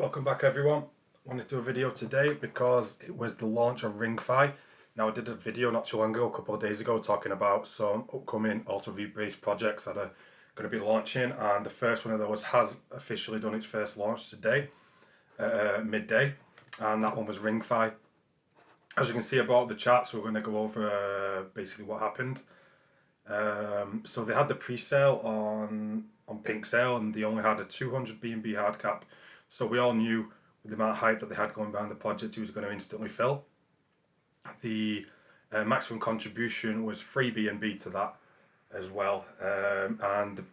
Welcome back everyone. Wanted to do a video today because it was the launch of RingFi. Now I did a video not too long ago, a couple of days ago, talking about some upcoming Auto-V based projects that are going to be launching, and the first one of those has officially done its first launch today, midday, and that one was RingFi. As you can see about the chat, so we're going to go over basically what happened. So they had the pre-sale on Pink Sale, and they only had a 200 BNB hard cap. So we all knew with the amount of hype that they had going behind the project, it was going to instantly fill. The maximum contribution was 3 BNB to that as well, and the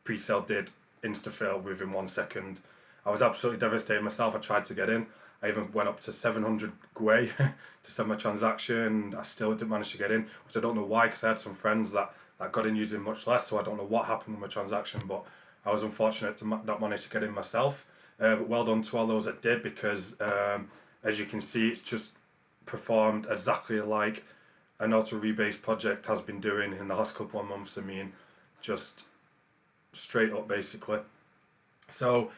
pre-sale did insta-fill within 1 second. I was absolutely devastated myself. I tried to get in. I even went up to 700 Gwei to send my transaction. I still didn't manage to get in, which I don't know why, because I had some friends that got in using much less, so I don't know what happened with my transaction, but I was unfortunate to not manage to get in myself. But well done to all those that did, because as you can see, it's just performed exactly like an auto-rebase project has been doing in the last couple of months. I mean, just straight up basically. So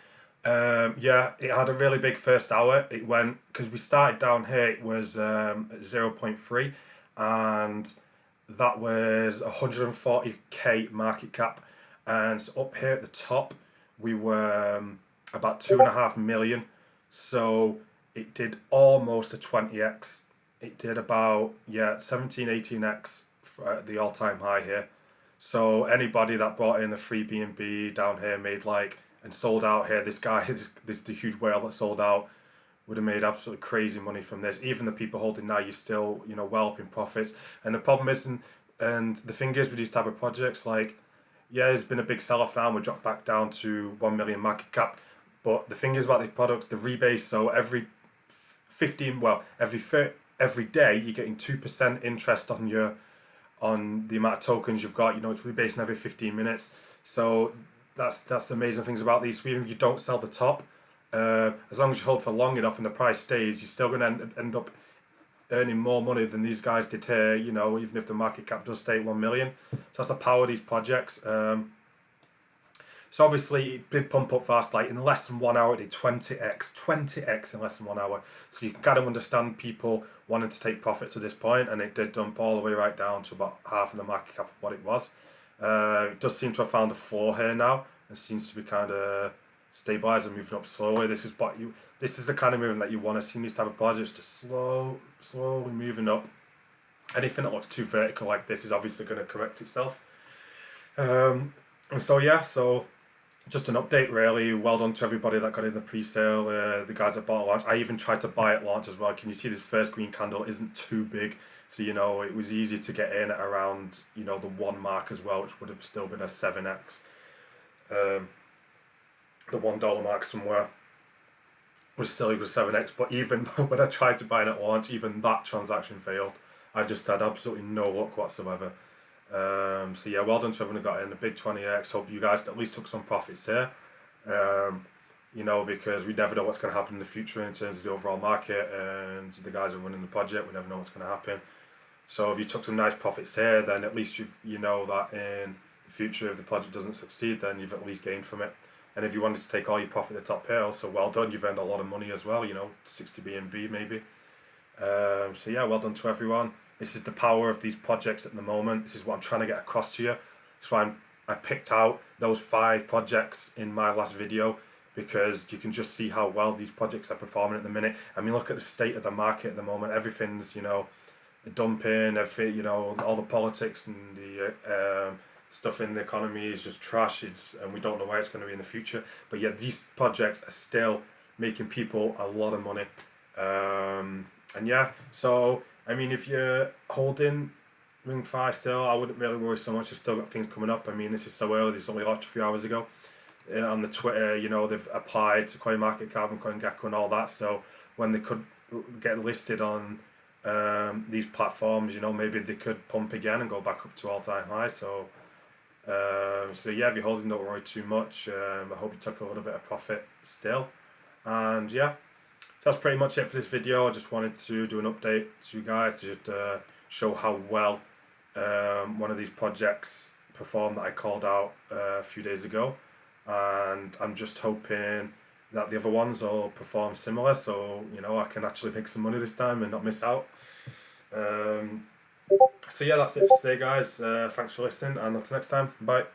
yeah, it had a really big first hour. It went, because we started down here, it was 0.3, and that was 140k market cap, and so up here at the top we were about 2.5 million. So it did almost a 20x. It did about 17-18x for the all-time high here. So anybody that bought in the free BNB down here made and sold out here, this guy, this the huge whale that sold out, would have made absolutely crazy money from this. Even the people holding now, you're still well up in profits. And the problem is, and the thing is with these type of projects, there's been a big sell-off now, and we dropped back down to 1 million market cap. But the thing is about these products, the rebase, so every day you're getting 2% interest on the amount of tokens you've got. It's rebasing every 15 minutes. So that's the amazing things about these. Even if you don't sell the top, as long as you hold for long enough and the price stays, you're still going to end up earning more money than these guys did here, even if the market cap does stay at 1 million. So that's the power of these projects. So obviously it did pump up fast, in less than 1 hour it did 20x in less than 1 hour. So you can kind of understand people wanting to take profits at this point, and it did dump all the way right down to about half of the market cap of what it was. It does seem to have found a floor here now, and seems to be kind of stabilised and moving up slowly. This is the kind of movement that you want to see in these type of projects, just slowly moving up. Anything that looks too vertical like this is obviously going to correct itself. And so just an update really. Well done to everybody that got in the pre-sale, the guys that bought at launch. I even tried to buy at launch as well. Can you see this first green candle isn't too big, so it was easy to get in at around the 1 mark as well, which would have still been a 7x. The $1 mark somewhere was still equal to 7x, but even when I tried to buy it at launch, even that transaction failed. I just had absolutely no luck whatsoever. So yeah, well done to everyone who got in a big 20x. Hope you guys at least took some profits here. Because we never know what's going to happen in the future in terms of the overall market, and the guys are running the project, we never know what's going to happen. So if you took some nice profits here, then at least you know that in the future, if the project doesn't succeed, then you've at least gained from it. And if you wanted to take all your profit at the top here, also well done, you've earned a lot of money as well, 60 BNB maybe. So yeah, well done to everyone. This is the power of these projects at the moment. This is what I'm trying to get across to you. That's why I picked out those 5 projects in my last video, because you can just see how well these projects are performing at the minute. I mean, look at the state of the market at the moment. Everything's, dumping, everything, all the politics and the stuff in the economy is just trash. And we don't know where it's going to be in the future. But yet these projects are still making people a lot of money. And yeah, so I mean, if you're holding RingFi still, I wouldn't really worry so much. You've still got things coming up. I mean, this is so early. This only launched a few hours ago. On the Twitter, they've applied to CoinMarketCap and CoinGecko and all that. So when they could get listed on these platforms, maybe they could pump again and go back up to all-time high. So yeah, if you're holding, don't worry too much. I hope you took a little bit of profit still. And yeah. So that's pretty much it for this video. I just wanted to do an update to you guys to just show how well one of these projects performed that I called out a few days ago. And I'm just hoping that the other ones will perform similar, so you know I can actually make some money this time and not miss out. So yeah, that's it for today, guys. Thanks for listening, and until next time, bye.